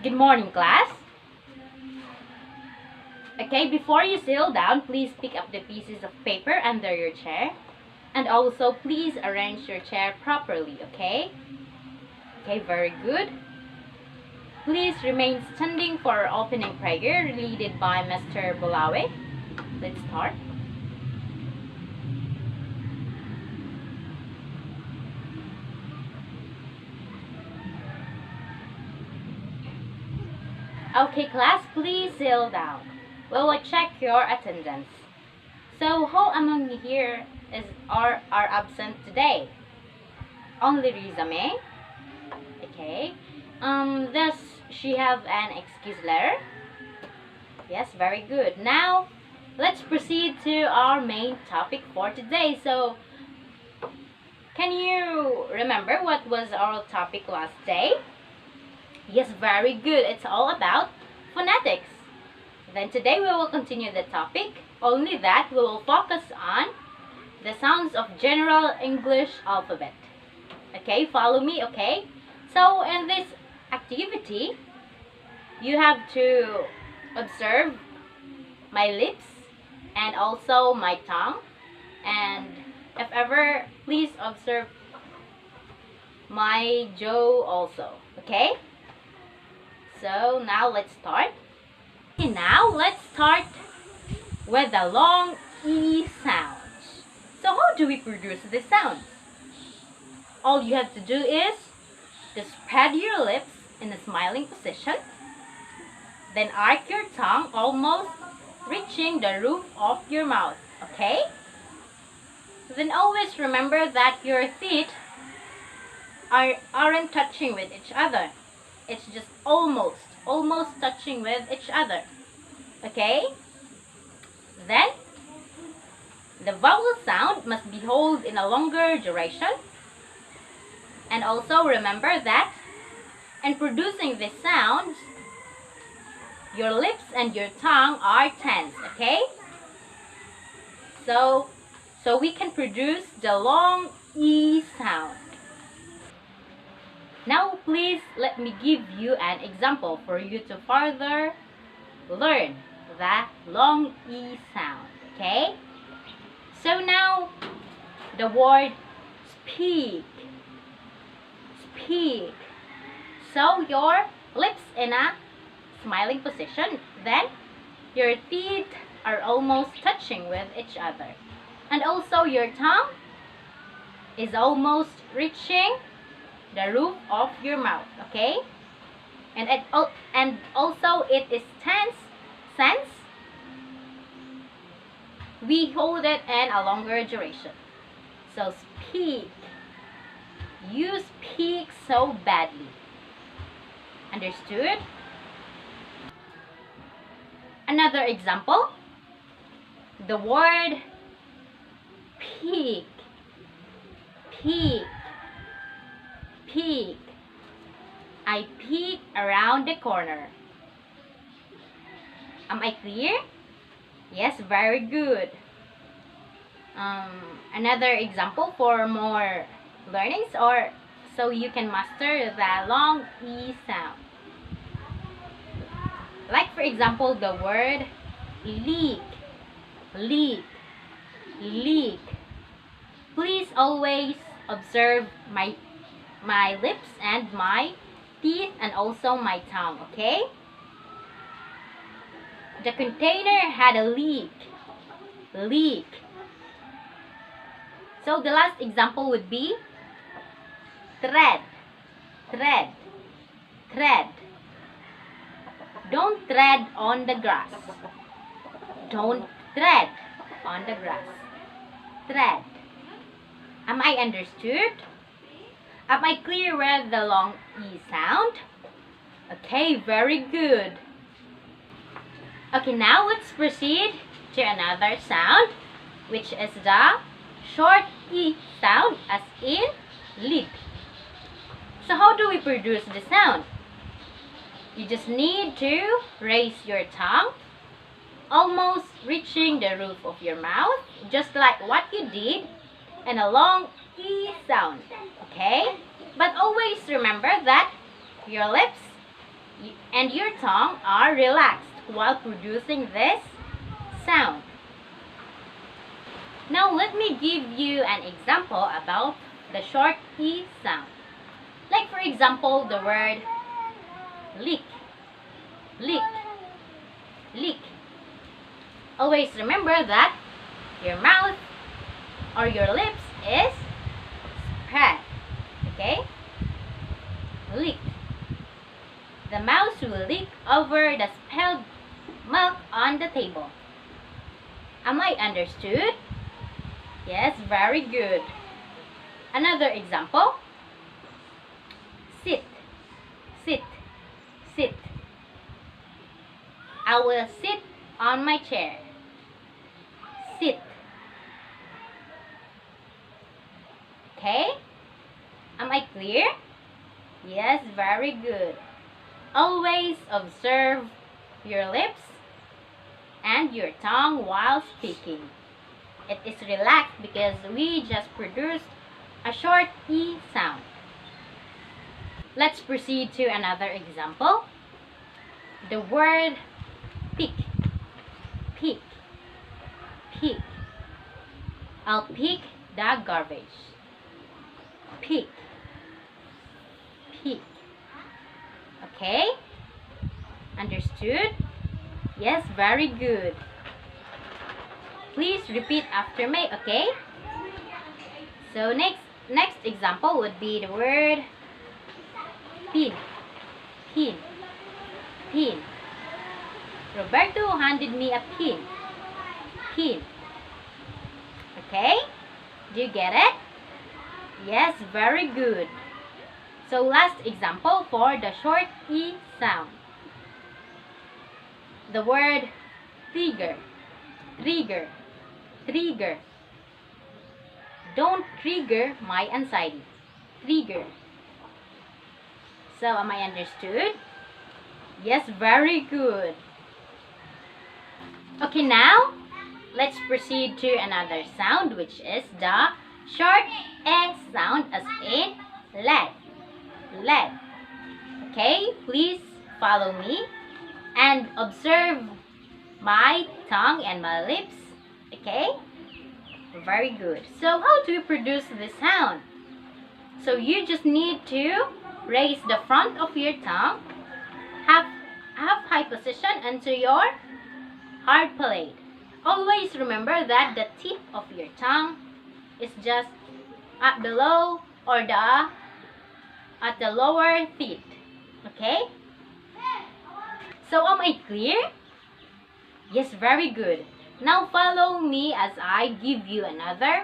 Good morning, class. Okay, before you settle down, please pick up the pieces of paper under your chair. And also, please arrange your chair properly, okay? Okay, very good. Please remain standing for our opening prayer, led by Mr. Bulawe. Let's start. Okay, class, please settle down. We will check your attendance. So, who among you here are absent today? Only Riza May? Okay. Does she have an excuse letter? Yes, very good. Now, let's proceed to our main topic for today. So, can you remember what was our topic last day? Yes, very good. It's all about phonetics. Then today we will continue the topic, only that we will focus on the sounds of general English alphabet. Okay, follow me, okay? So in this activity, you have to observe my lips and also my tongue. And if ever, please observe my jaw also, okay? So now let's start. Okay, now let's start with the long E sounds. So how do we produce this sound? All you have to do is to spread your lips in a smiling position, then arc your tongue almost reaching the roof of your mouth, okay? Then always remember that your teeth aren't touching with each other. It's just almost touching with each other, okay? Then the vowel sound must be held in a longer duration. And also remember that in producing these sounds, your lips and your tongue are tense, okay? So we can produce the long E sound. Now please let me give you an example for you to further learn the long E sound, okay? So now the word speak. Speak. So your lips in a smiling position, then your teeth are almost touching with each other. And also your tongue is almost reaching the roof of your mouth, okay? And also it is tense since we hold it in a longer duration. So speak. You speak so badly. Understood? Another example. The word peek. Peek. Peek. I peek around the corner. Am I clear? Yes, very good. Another example for more learnings or so you can master the long E sound. Like for example, the word leak. Leak. Leak. Please always observe my lips and my teeth and also my tongue, okay? The container had a leak. Leak. So the last example would be thread. Thread. Thread. Don't tread on the grass. Don't tread on the grass. Thread. Am I understood? Am I clear with the long E sound? Okay, very good. Okay, now let's proceed to another sound, which is the short E sound, as in lip. So how do we produce the sound? You just need to raise your tongue, almost reaching the roof of your mouth, just like what you did in a long E sound, okay? But always remember that your lips, and your tongue are relaxed while producing this sound. Now let me give you an example about the short E sound. Like for example, the word lick, lick, lick. Always remember that your mouth or your lips is spread. Okay? Lick. The mouse will lick over the spilled milk on the table. Am I understood? Yes, very good. Another example. Sit, sit, sit. I will sit on my chair. Sit. Okay? Am I clear? Yes, very good. Always observe your lips and your tongue while speaking. It is relaxed because we just produced a short E sound. Let's proceed to another example. The word pick, pick, pick. I'll pick the garbage. Pick, pick. Okay? Understood? Yes, very good. Please repeat after me, okay? So next example would be the word pin, pin, pin. Roberto handed me a pin, pin. Okay? Do you get it? Yes, very good. So last example for the short E sound. The word trigger, trigger, trigger. Don't trigger my anxiety. Trigger. So am I understood? Yes, very good. Okay, now let's proceed to another sound, which is the short E sound, as in lead, lead. Okay, please follow me and observe my tongue and my lips. Okay, very good. So how do you produce this sound? So you just need to raise the front of your tongue, have high position into your hard palate. Always remember that the tip of your tongue is just at the low or at the lower teeth. Okay? So am I clear? Yes, very good. Now follow me as I give you another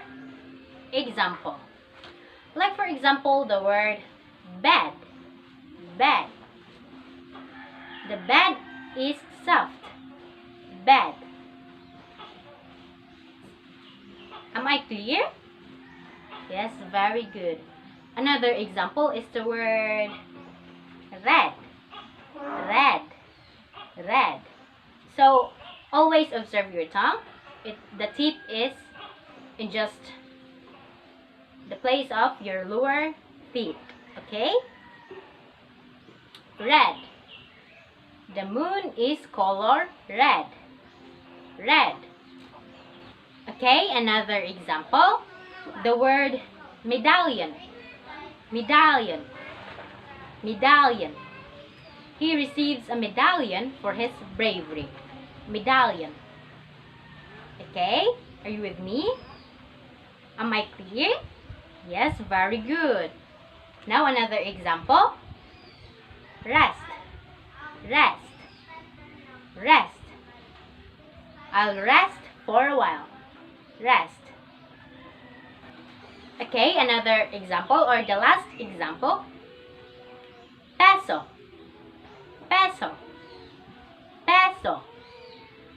example. Like for example, the word bed, bed. The bed is soft, bed. Am I clear? Yes, very good. Another example is the word red, red, red. So always observe your tongue. The tip is in just the place of your lower teeth. Okay? Red. The moon is color red, red. Okay, another example. The word medallion, medallion, medallion. He receives a medallion for his bravery. Medallion. Okay, are you with me? Am I clear? Yes, very good. Now another example. Rest, rest, rest. I'll rest for a while. Rest. Okay, another example or the last example. Peso, peso, peso.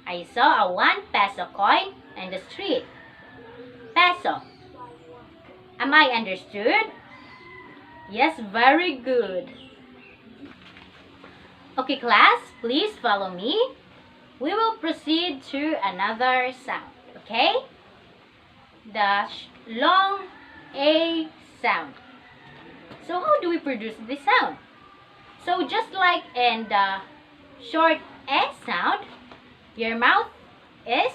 I saw a 1 peso coin in the street. Peso. Am I understood? Yes, very good. Okay, class, please follow me. We will proceed to another sound, okay? The long A sound. So how do we produce this sound? So just like in the short S sound, your mouth is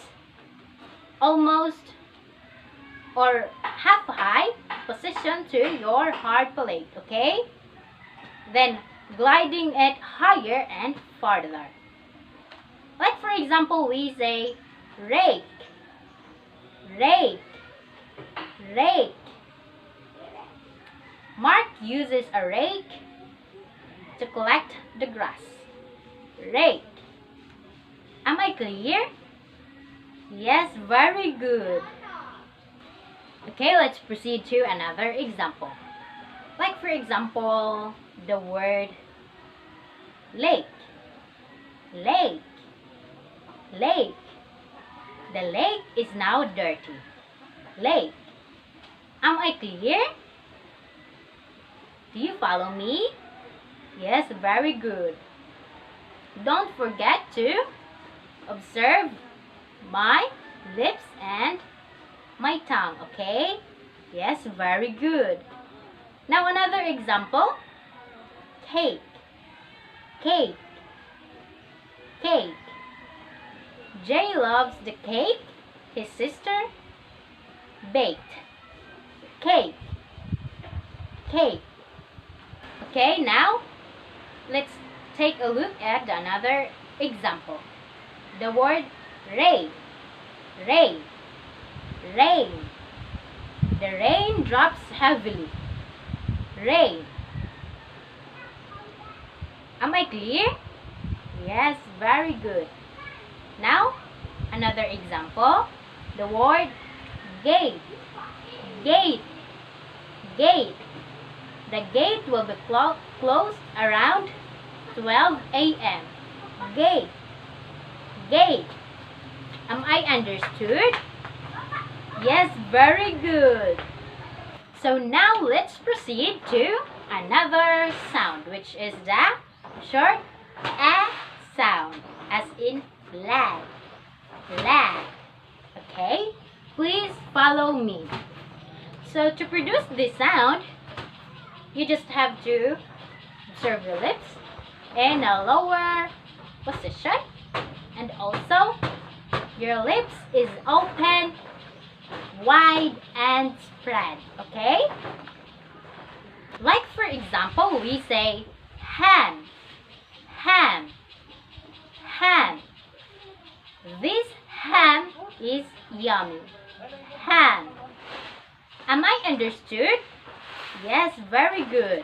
almost or half high position to your hard palate, okay? Then gliding it higher and farther. Like for example, we say rake, rake, rake. Mark uses a rake to collect the grass. Rake. Am I clear? Yes, very good. Okay, let's proceed to another example. Like for example, the word lake. Lake. Lake. The lake is now dirty. Lake. Am I clear? Do you follow me? Yes, very good. Don't forget to observe my lips and my tongue, okay? Yes, very good. Now another example. Cake. Cake. Cake. Jay loves the cake his sister baked. Cake. Cake. Okay, now let's take a look at another example. The word rain. Rain. Rain. The rain drops heavily. Rain. Am I clear? Yes, very good. Now, another example. The word gate. Gate. Gate. The gate will be closed around 12 a.m. Gate. Gate. Am I understood? Yes, very good. So now let's proceed to another sound, which is the short A sound, as in flag. Flag. Okay? Please follow me. So to produce this sound, you just have to observe your lips in a lower position, and also your lips is open, wide, and spread, okay? Like for example, we say ham, ham, ham. This ham is yummy. Ham. Am I understood? Yes, very good.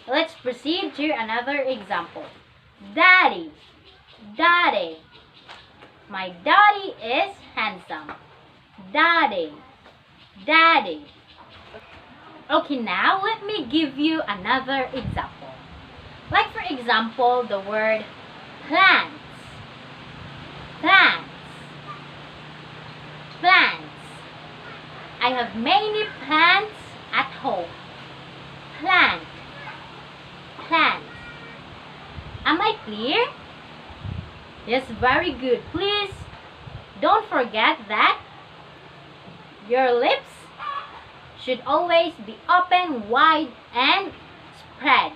Let's proceed to another example. Daddy. Daddy. My daddy is handsome. Daddy. Daddy. Okay, now let me give you another example. Like for example, the word plants. Plants. Plants. I have many plants at home. Plant. Plant. Am I clear? Yes, very good. Please don't forget that your lips should always be open, wide, and spread.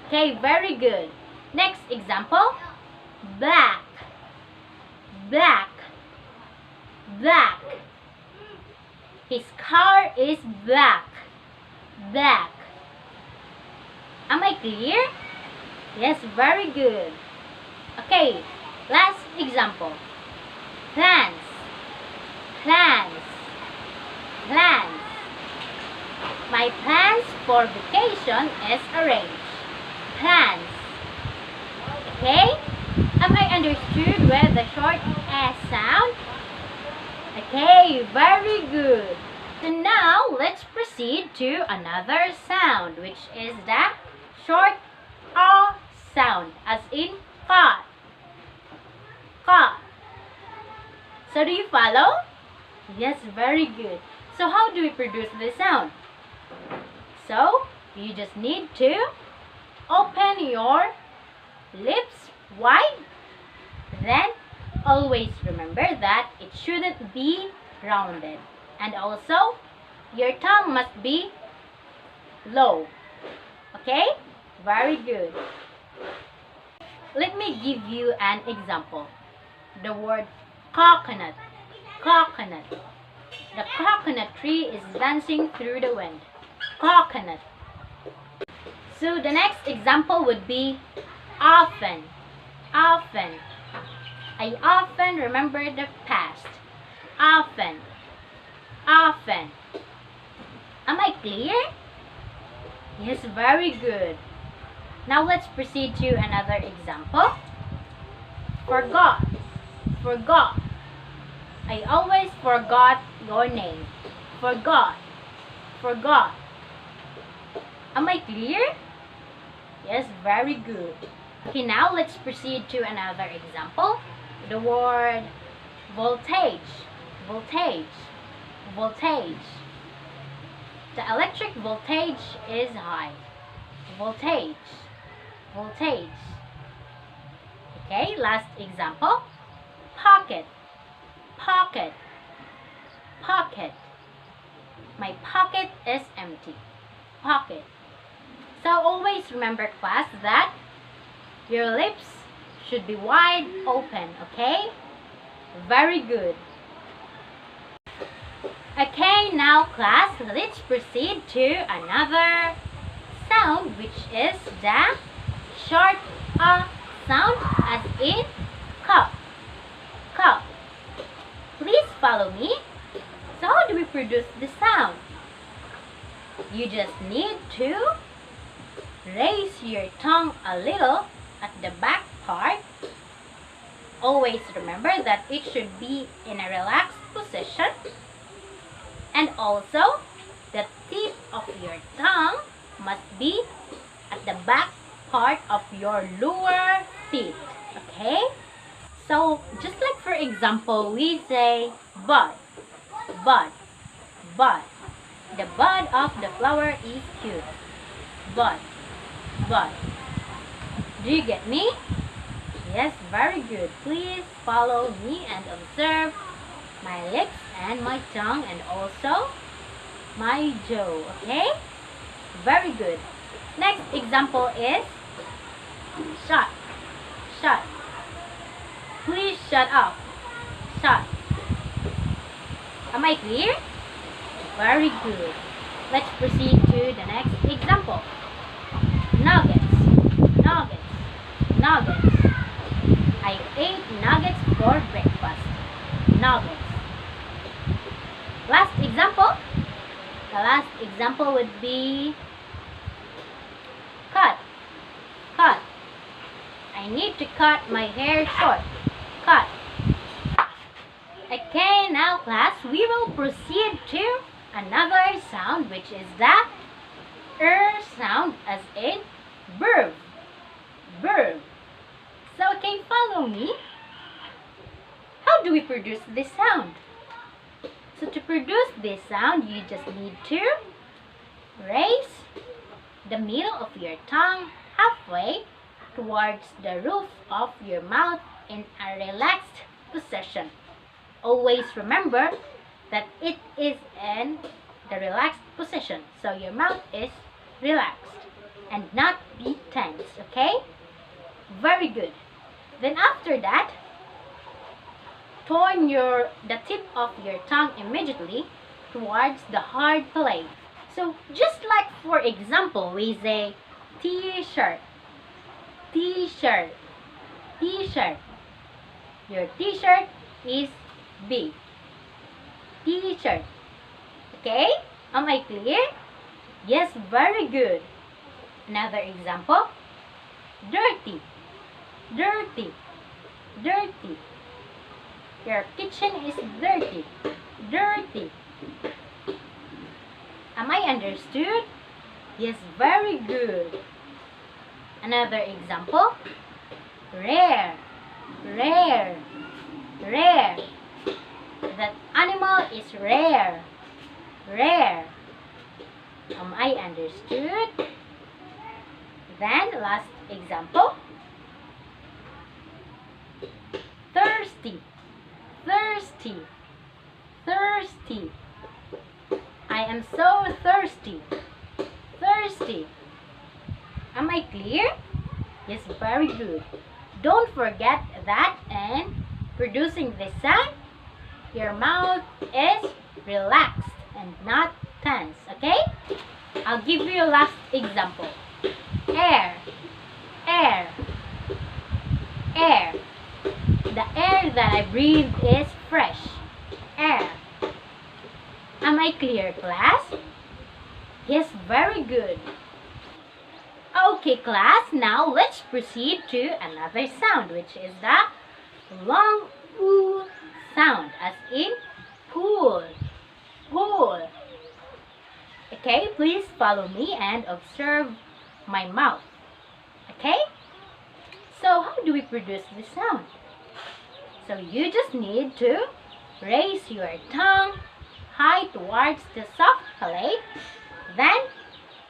Okay, very good. Next example. Black. Black. Black. His car is black. Black. Am I clear? Yes, very good. Okay, last example. Plants. Plants. Plans. My plans for vacation is arranged. Plans. Okay? Am I understood with the short S sound? Okay, very good. So now let's proceed to another sound, which is the short A sound, as in ka. Ka. So do you follow? Yes, very good. So how do we produce this sound? So you just need to open your lips wide. Then always remember that it shouldn't be rounded. And also your tongue must be low. Okay? Very good. Let me give you an example. The word coconut. Coconut. The coconut tree is dancing through the wind. Coconut. So the next example would be often. Often. I often remember the past. Often. Often. Am I clear? Yes, very good. Now let's proceed to another example. Forgot. Forgot. I always forgot your name. Forgot. Forgot. Am I clear? Yes, very good. Okay, now let's proceed to another example. The word voltage. Voltage. Voltage. The electric voltage is high. Voltage. Voltage. Okay, last example. Pocket. Pocket. Pocket. My pocket is empty. Pocket. So always remember, class, that your lips should be wide open, okay? Very good. Okay, now class, let's proceed to another sound, which is the short sound, as in cup. Cup. Please follow me. So how do we produce the sound? You just need to raise your tongue a little at the back part. Always remember that it should be in a relaxed position. And also, the tip of your tongue must be at the back part of your lower teeth. Okay? So, just like for example, we say bud. Bud. Bud. The bud of the flower is cute. Bud. Bud. Do you get me? Yes, very good. Please follow me and observe my lips and my tongue and also my jaw. Okay? Very good. Next example is shut. Shut. Please shut up. Shut. Am I clear? Very good. Let's proceed to the next example. Nuggets. Nuggets. Nuggets. I ate nuggets for breakfast. Nuggets. Last example. The last example would be cut. Cut. I need to cut my hair short. Cut. Okay, now class, we will proceed to another sound, which is the sound, as in verb. Verb. So, okay, follow me. How do we produce this sound? So, to produce this sound, you just need to raise the middle of your tongue halfway towards the roof of your mouth in a relaxed position. Always remember that it is in the relaxed position. So your mouth is relaxed and not be tense, okay? Very good. Then after that, turn the tip of your tongue immediately towards the hard plate. So just like for example, we say t-shirt. T-shirt. T-shirt. Your t-shirt is big. T-shirt. Okay? Am I clear? Yes, very good. Another example. Dirty. Dirty. Dirty. Your kitchen is dirty. Dirty. Am I understood? Yes, very good. Another example. Rare. Rare. Rare. That animal is rare. Rare. Am I understood? Then last example. Thirsty. Thirsty. Thirsty. I am so thirsty. Thirsty. Am I clear? Yes, very good. Don't forget that in producing this sound, your mouth is relaxed and not tense, okay? I'll give you a last example. Air, air, air. The air that I breathe is fresh. Air. Am I clear, class? Yes, very good. Okay, class, now let's proceed to another sound, which is the long oo sound, as in pool, pool. Okay, please follow me and observe my mouth. Okay? So how do we produce this sound? So you just need to raise your tongue high towards the soft palate. Then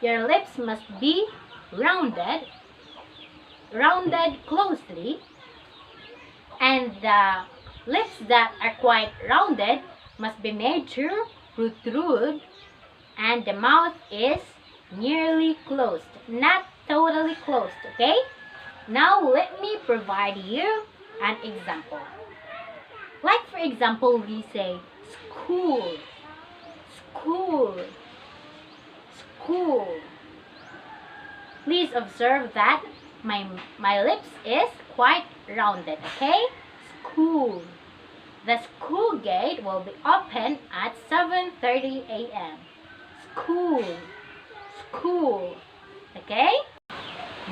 your lips must be rounded closely, and the lips that are quite rounded must be made to protrude, and the mouth is nearly closed, not totally closed, okay? Now let me provide you an example. Like for example, we say school, school, school. Please observe that my lips is quite rounded, okay? School. The school gate will be open at 7:30 a.m. School, school, okay?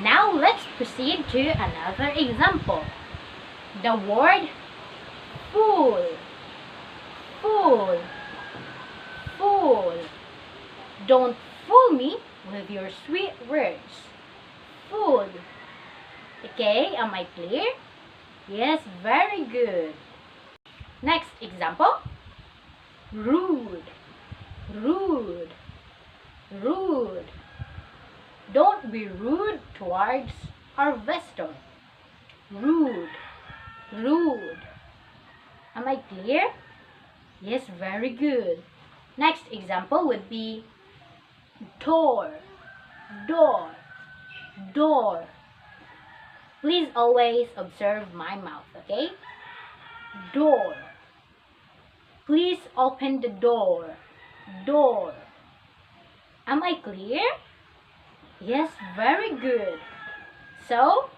Now let's proceed to another example. The word fool, fool, fool. Don't fool me with your sweet words. Fool. Okay, am I clear? Yes, very good. Next example. Rude, rude, rude. Don't be rude towards our visitor. Rude, rude. Am I clear? Yes, very good. Next example would be door, door, door. Please always observe my mouth, okay? Door. Please open the door. Door. Am I clear? Yes, very good. So,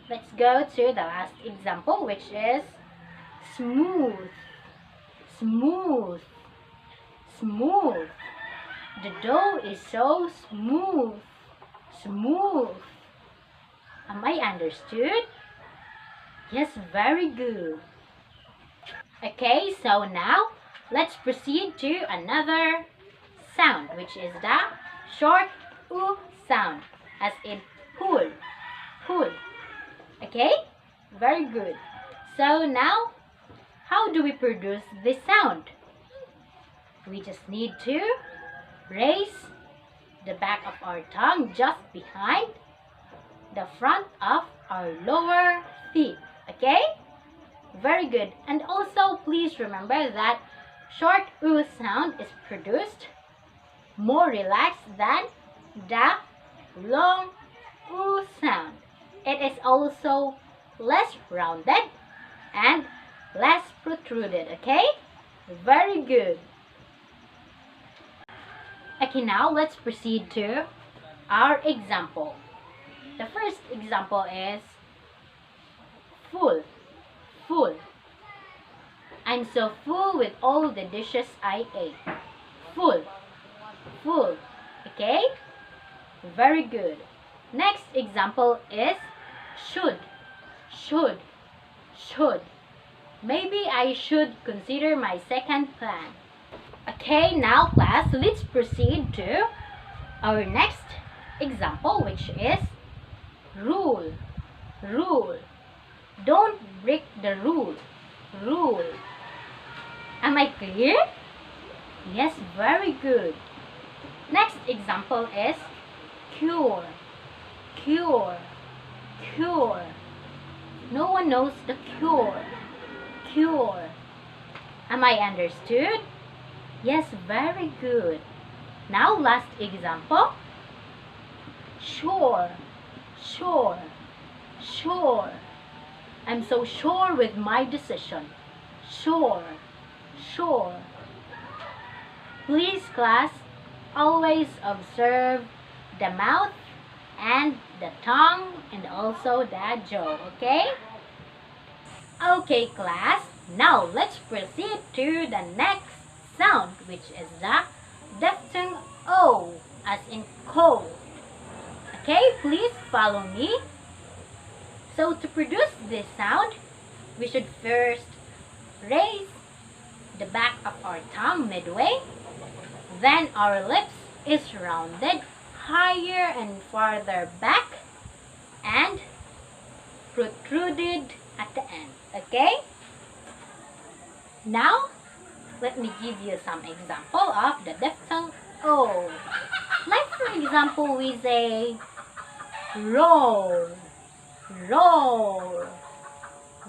let's go to the last example, which is smooth, smooth, smooth. The dough is so smooth, smooth. Am I understood? Yes, very good. Okay, so now let's proceed to another sound, which is the short oo sound, as in pool, pool. Okay, very good. So now, how do we produce this sound? We just need to raise the back of our tongue just behind the front of our lower teeth. Okay? Very good. And also, please remember that short oo sound is produced more relaxed than the long oo sound. It is also less rounded and less protruded. Okay? Very good. Okay, now let's proceed to our example. The first example is full, full. I'm so full with all the dishes I ate. Full, full. Okay? Very good. Next example is should, should, should. Maybe I should consider my second plan. Okay, now class, let's proceed to our next example, which is rule, rule. Don't break the rule, rule. Am I clear? Yes, very good. Next example is cure, cure, cure. No one knows the cure, cure. Am I understood? Yes, very good. Now last example. Sure, sure, sure. I'm so sure with my decision. Sure, sure. Please, class, always observe the mouth and the tongue and also the jaw, okay? Okay, class, now let's proceed to the next sound, which is the diphthong O, as in coal. Okay, please follow me. So to produce this sound, we should first raise the back of our tongue midway. Then our lips is rounded higher and farther back and protruded at the end. Okay? Now, let me give you some example of the diphthong O. Like for example, we say roll, roll,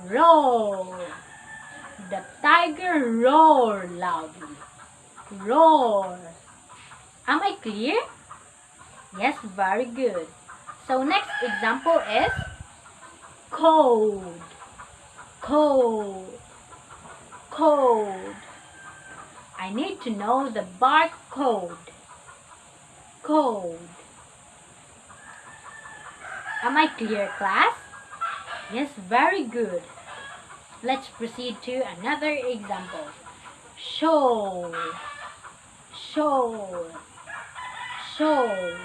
roll. The tiger roared loudly. Roar. Am I clear? Yes, very good. So next example is cold, cold, cold. I need to know the barcode. Code. Am I clear, class? Yes, very good. Let's proceed to another example. Show, show, show.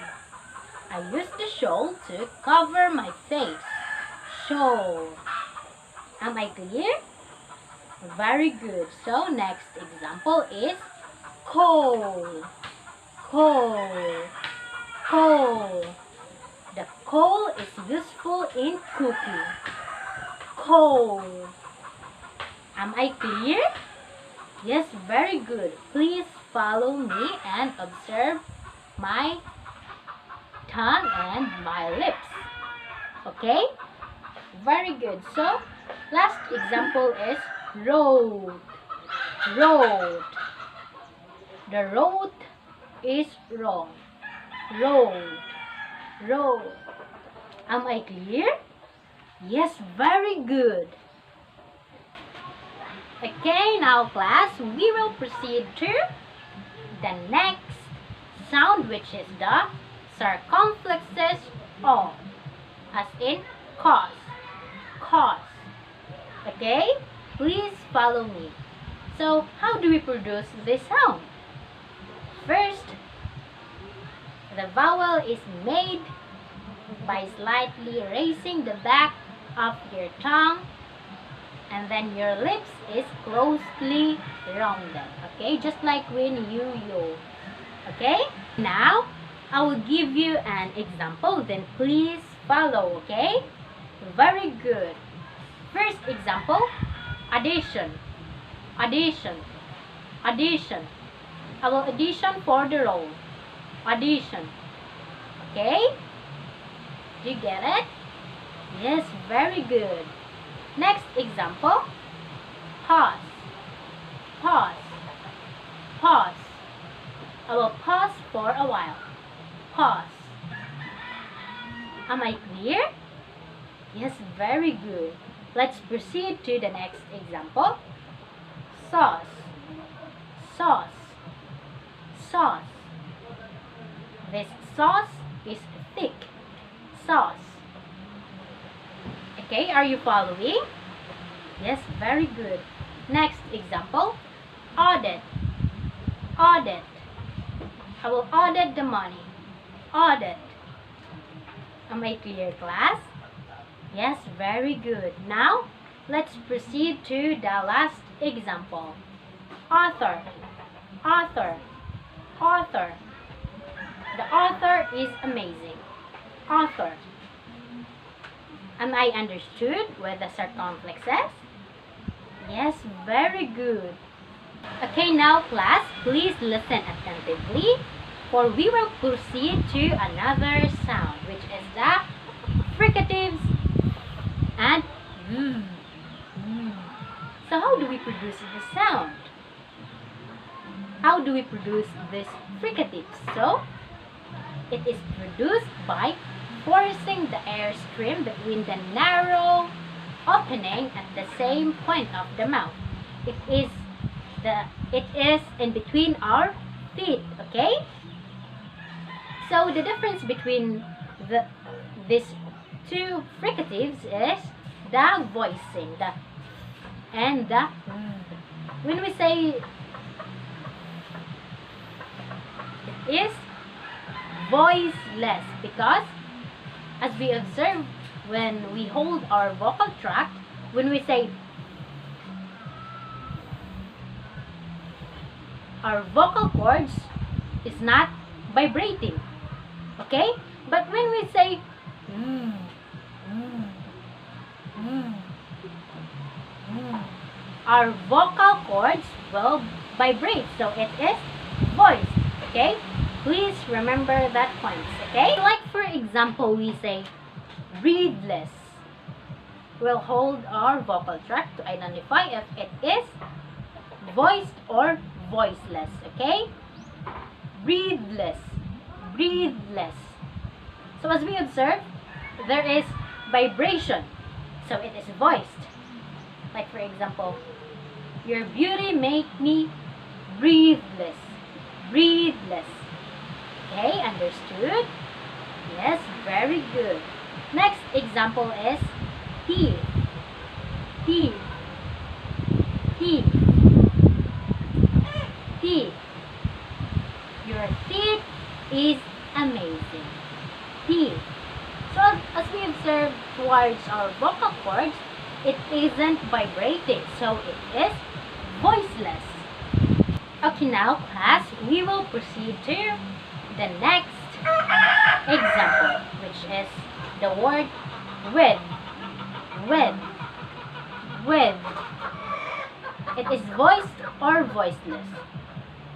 I use the shawl to cover my face. Show. Am I clear? Very good. So next example is coal, coal, coal. The coal is useful in cooking. Coal. Am I clear? Yes, very good. Please follow me and observe my tongue and my lips. Okay? Very good. So, last example is road. Road. The road is wrong. Road. Road. Am I clear? Yes, very good. Okay, now class, we will proceed to the next sound, which is the circumflexes O, as in cause, cause. Okay, please follow me. So, how do we produce this sound? First, the vowel is made by slightly raising the back of your tongue, and then your lips is closely rounded. Okay, just like when you yawn. Okay, now I will give you an example, then please follow. Okay, very good. First example, addition, addition, addition. I will audition for the role. Audition. Okay, do you get it? Yes, very good. Next example, pause, pause, pause. I will pause for a while. Pause. Am I clear? Yes, very good. Let's proceed to the next example. Sauce, sauce, sauce. This sauce is thick. Sauce. Okay, are you following? Yes, very good. Next example, audit, audit. I will audit the money. Audit. Am I clear, class? Yes, very good. Now, let's proceed to the last example. Author, author, author. The author is amazing. Author. Am I understood with the circumflexes? Yes, very good. Okay, now class, please listen attentively, for we will proceed to another sound, which is the fricatives and So how do we produce this sound? How do we produce this fricative? So, it is produced by forcing the airstream between the narrow opening at the same point of the mouth. It is in between our teeth, okay? So the difference between these two fricatives is the voicing, and the when we say it is voiceless, because as we observe when we hold our vocal tract, when we say, our vocal cords is not vibrating, okay? But when we say our vocal cords will vibrate, so it is voiced, okay? Please remember that point, okay? Like for example, we say breathless. We'll hold our vocal tract to identify if it is voiced or voiceless, okay? Breathless, breathless. So as we observe, there is vibration, so it is voiced. Like for example, your beauty make me breathless, breathless. Okay, understood? Yes, very good. Next example is teeth, teeth, teeth, teeth. Your teeth is amazing. Teeth. So as we observe towards our vocal cords, it isn't vibrating, so it is voiceless. Okay, now class, we will proceed to the next example, which is the word with, with, with. It is voiced or voiceless?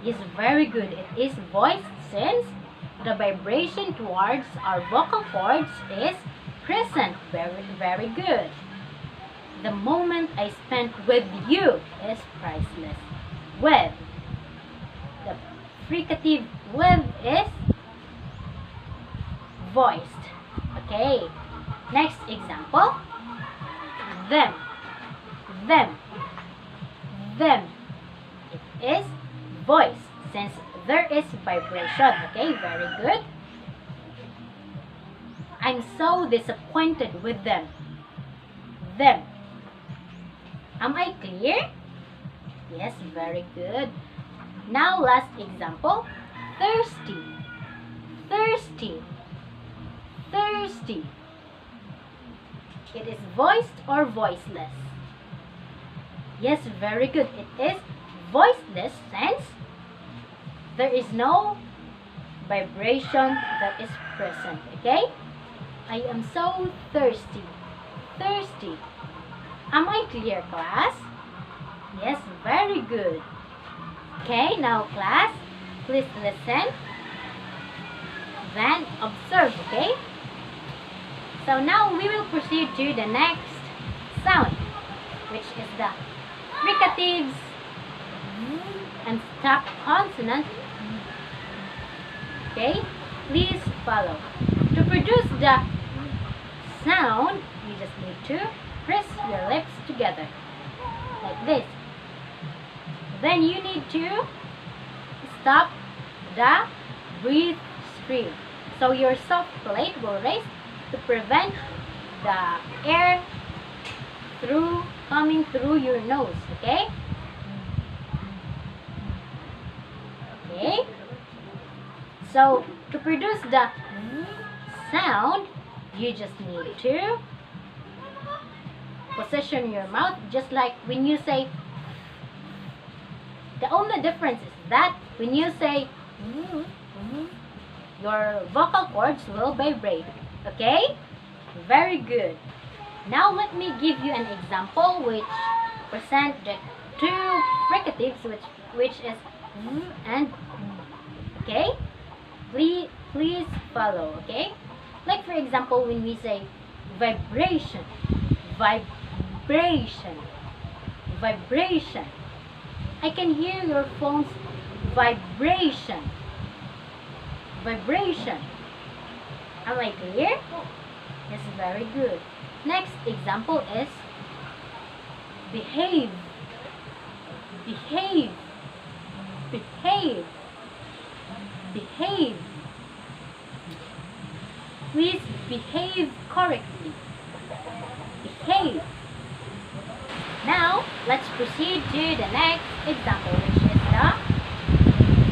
Yes, very good. It is voiced since the vibration towards our vocal cords is present. Very, very good. The moment I spent with you is priceless. With. The fricative with is voiced. Okay. Next example. Them. Them. Them. It is voiced since there is vibration. Okay, very good. I'm so disappointed with them. Them. Am I clear? Yes, very good. Now last example. Thirsty. Thirsty. Thirsty. It is voiced or voiceless? Yes, very good. It is voiceless since there is no vibration that is present. Okay? I am so thirsty. Thirsty. Am I clear, class? Yes, very good. Okay, now class, please listen. Then observe, okay? So now we will proceed to the next sound, which is the fricatives and stop consonant. Okay, please follow. To produce the sound, you just need to press your lips together like this. Then you need to stop the breath stream, so your soft plate will raise to prevent the air coming through your nose. Okay? Okay? So to produce the sound, you just need to position your mouth just like when you say. The only difference is that when you say your vocal cords will vibrate. Okay? Very good. Now let me give you an example which present the two fricatives which is and okay? Please follow, okay? Like for example, when we say vibration, vibration, vibration. I can hear your phone's vibration, vibration. Am I clear? Yes, very good. Next example is behave, behave, behave, behave. Please behave correctly. Behave. Now, let's proceed to the next example, which is the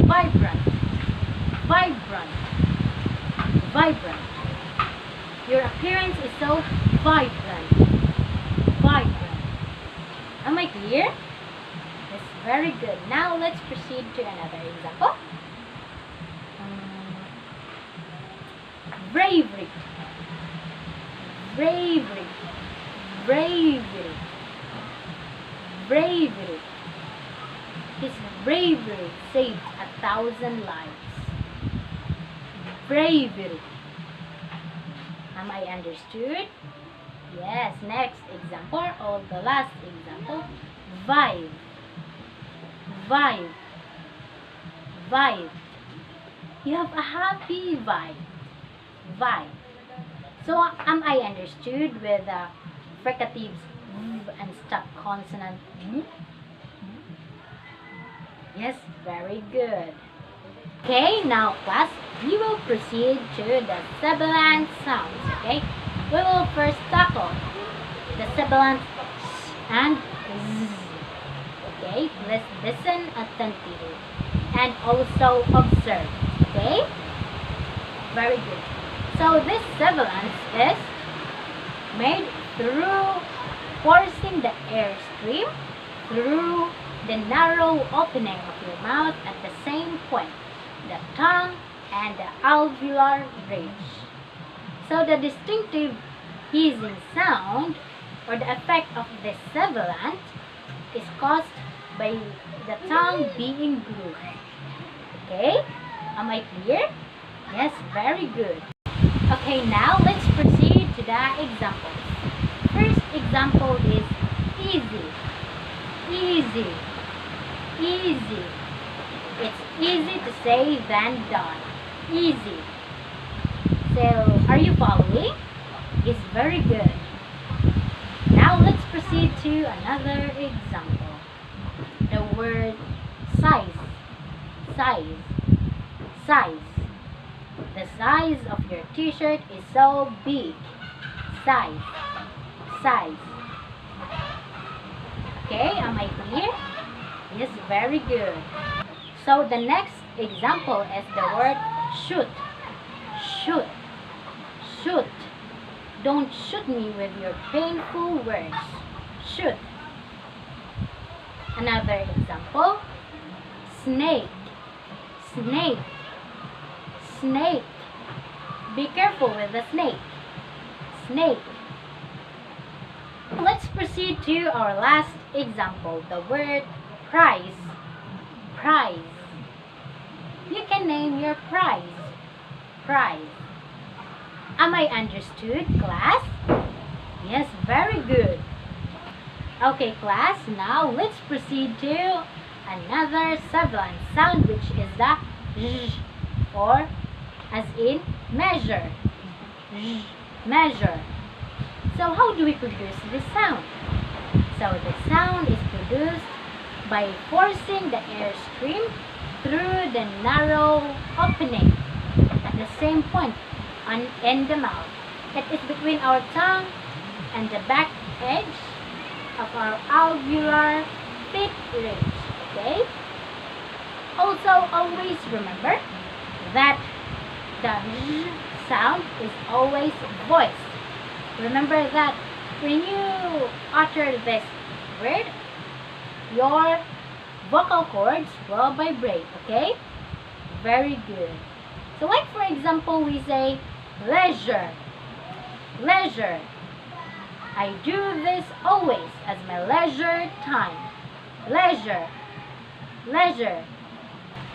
vibrant, vibrant, vibrant. Your appearance is so vibrant, vibrant. Am I clear? Yes, very good. Now, let's proceed to another example. Bravery, bravery, bravery, bravery. His bravery saved 1,000 lives. Bravery. Am I understood? Yes. Next example, or the last example, vibe, vibe, vibe. You have a happy vibe. Vibe. So, am I understood with the fricatives v and stop consonant v? Yes, very good. Okay, now class, we will proceed to the sibilant sounds, okay? We will first tackle the sibilant s and z. Okay, let's listen attentively and also observe, okay? Very good. So this sibilant is made through forcing the air stream through the narrow opening of your mouth at the same point, the tongue and the alveolar ridge. So the distinctive hissing sound or the effect of the sibilant is caused by the tongue being glued. Okay? Am I clear? Yes, very good. Okay, now let's proceed to the examples. First example is easy, easy, easy. It's easy to say than done. Easy. So, are you following? It's very good. Now let's proceed to another example. The word size, size, size. The size of your t-shirt is so big. Size, size. Okay, am I clear? Yes, very good. So the next example is the word shoot, shoot, shoot. Don't shoot me with your painful words. Shoot. Another example, snake, snake, snake. Be careful with the snake. Snake. Let's proceed to our last example, the word prize, prize. You can name your prize, prize. Am I understood, class? Yes, very good. Okay, class, now let's proceed to another sibilant sound, which is the zh, or as in measure, zh, measure. So how do we produce this sound? So the sound is produced by forcing the air stream through the narrow opening at the same point in the mouth. It is between our tongue and the back edge of our alveolar pit ridge. Okay? Also, always remember that the Z sound is always voiced. Remember that when you utter this word, your vocal cords will vibrate. Okay? Very good. So like for example, we say leisure, leisure. I do this always as my leisure time. Leisure, leisure.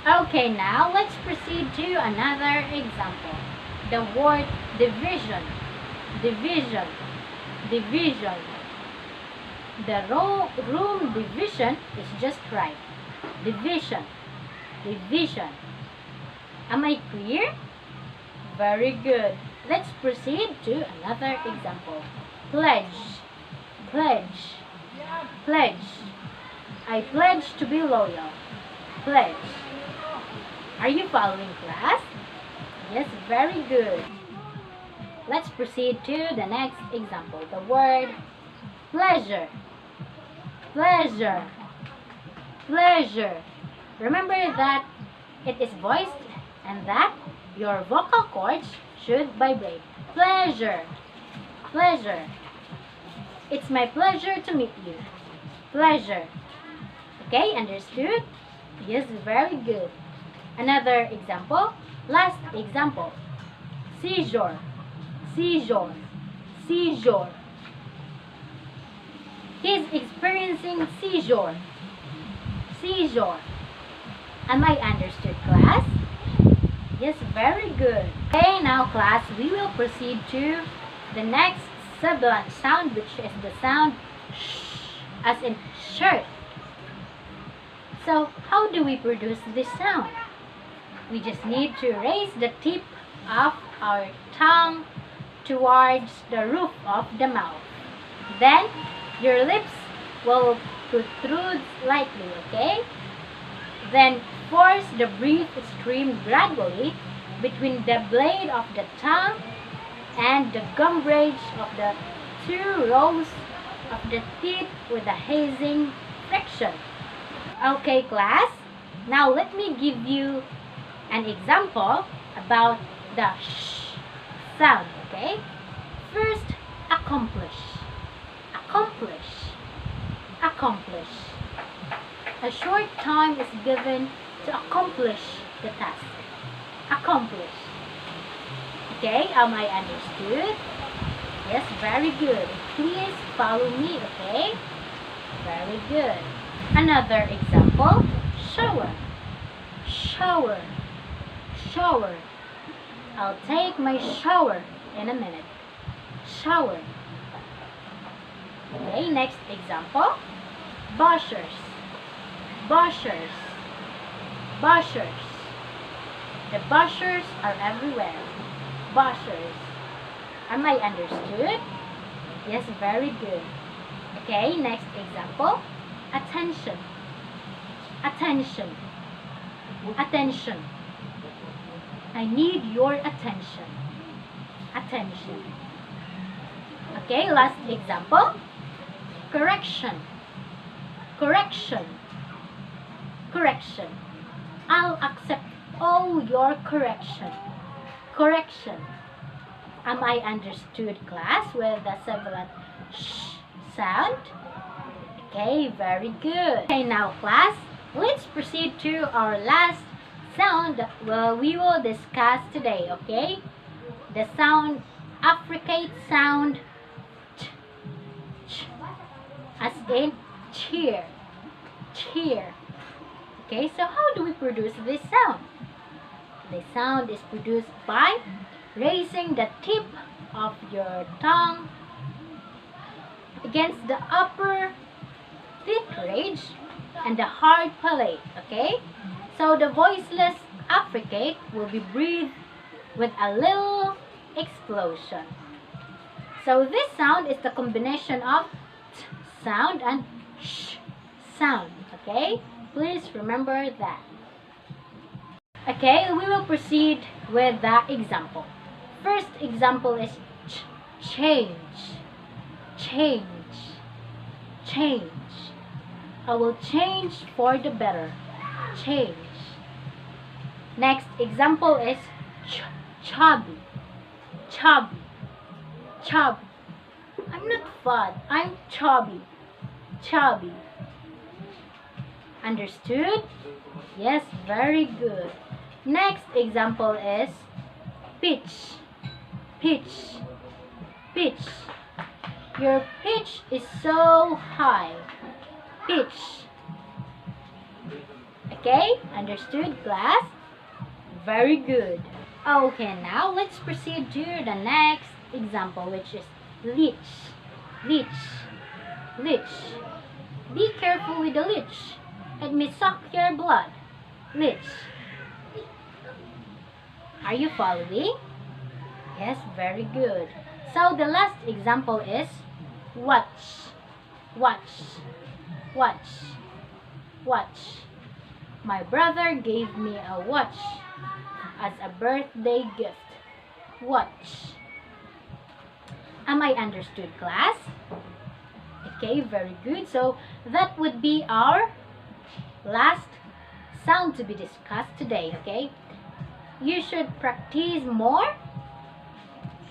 Okay, now let's proceed to another example. The word division, division, division. The room division is just right. Division, division. Am I clear? Very good. Let's proceed to another example. Pledge, pledge, pledge. I pledge to be loyal. Pledge. Are you following, class? Yes, very good. Let's proceed to the next example. The word pleasure, pleasure, pleasure. Remember that it is voiced and that your vocal cords should vibrate. Pleasure, pleasure. It's my pleasure to meet you. Pleasure. Okay, understood? Yes, very good. Another example. Last example. Seizure, seizure, seizure. He's experiencing seizure, seizure. Am I understood, class? Yes, very good. Okay, now class, we will proceed to the next sibilant sound, which is the sound sh, as in shirt. So, how do we produce this sound? We just need to raise the tip of our tongue towards the roof of the mouth. Then, your lips will protrude slightly, okay? Then, force the breath stream gradually between the blade of the tongue and the gum bridge of the two rows of the teeth with a hazing friction. Okay, class. Now, let me give you an example about the sh sound, okay? First, accomplish, accomplish, accomplish. A short time is given to accomplish the task. Accomplish. Okay, am I understood? Yes, very good. Please follow me, okay? Very good. Another example, shower, shower, shower. I'll take my shower in a minute. Shower. Okay, next example, bushers, bushers, bushers. The bushers are everywhere. Bushers. Am I understood? Yes, very good. Okay, next example, attention, attention, attention. I need your attention. Attention. Okay, last example. Correction. Correction. Correction. I'll accept all your correction. Correction. Am I understood, class, with the sibilant sh sound? Okay, very good. Okay, now class, let's proceed to our last sound that we will discuss today, okay? The sound, affricate sound, ch, ch, as in cheer, cheer. Okay, so how do we produce this sound? The sound is produced by raising the tip of your tongue against the upper teeth ridge and the hard palate, okay? So the voiceless affricate will be breathed with a little explosion. So this sound is the combination of t sound and sh sound, okay? Please remember that. Okay, we will proceed with the example. First example is change, change, change. I will change for the better. Change. Next example is chubby, chubby, chubby. I'm not fat, I'm chubby, chubby. Understood? Yes, very good. Next example is pitch, pitch, pitch. Your pitch is so high. Pitch. Okay, understood, class? Very good. Okay, now let's proceed to the next example, which is leech, leech, leech. Be careful with the leech. It may suck your blood. Leech. Are you following? Yes, very good. So the last example is watch, watch, watch, watch. My brother gave me a watch as a birthday gift. Watch. Am I understood, class? Okay, very good. So that would be our last sound to be discussed today, okay? You should practice more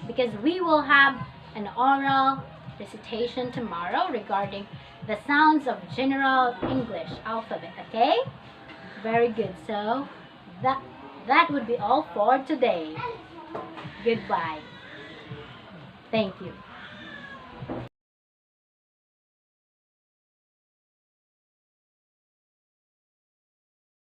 because we will have an oral recitation tomorrow regarding the sounds of general English alphabet, okay? Very good. So that would be all for today. Goodbye. Thank you.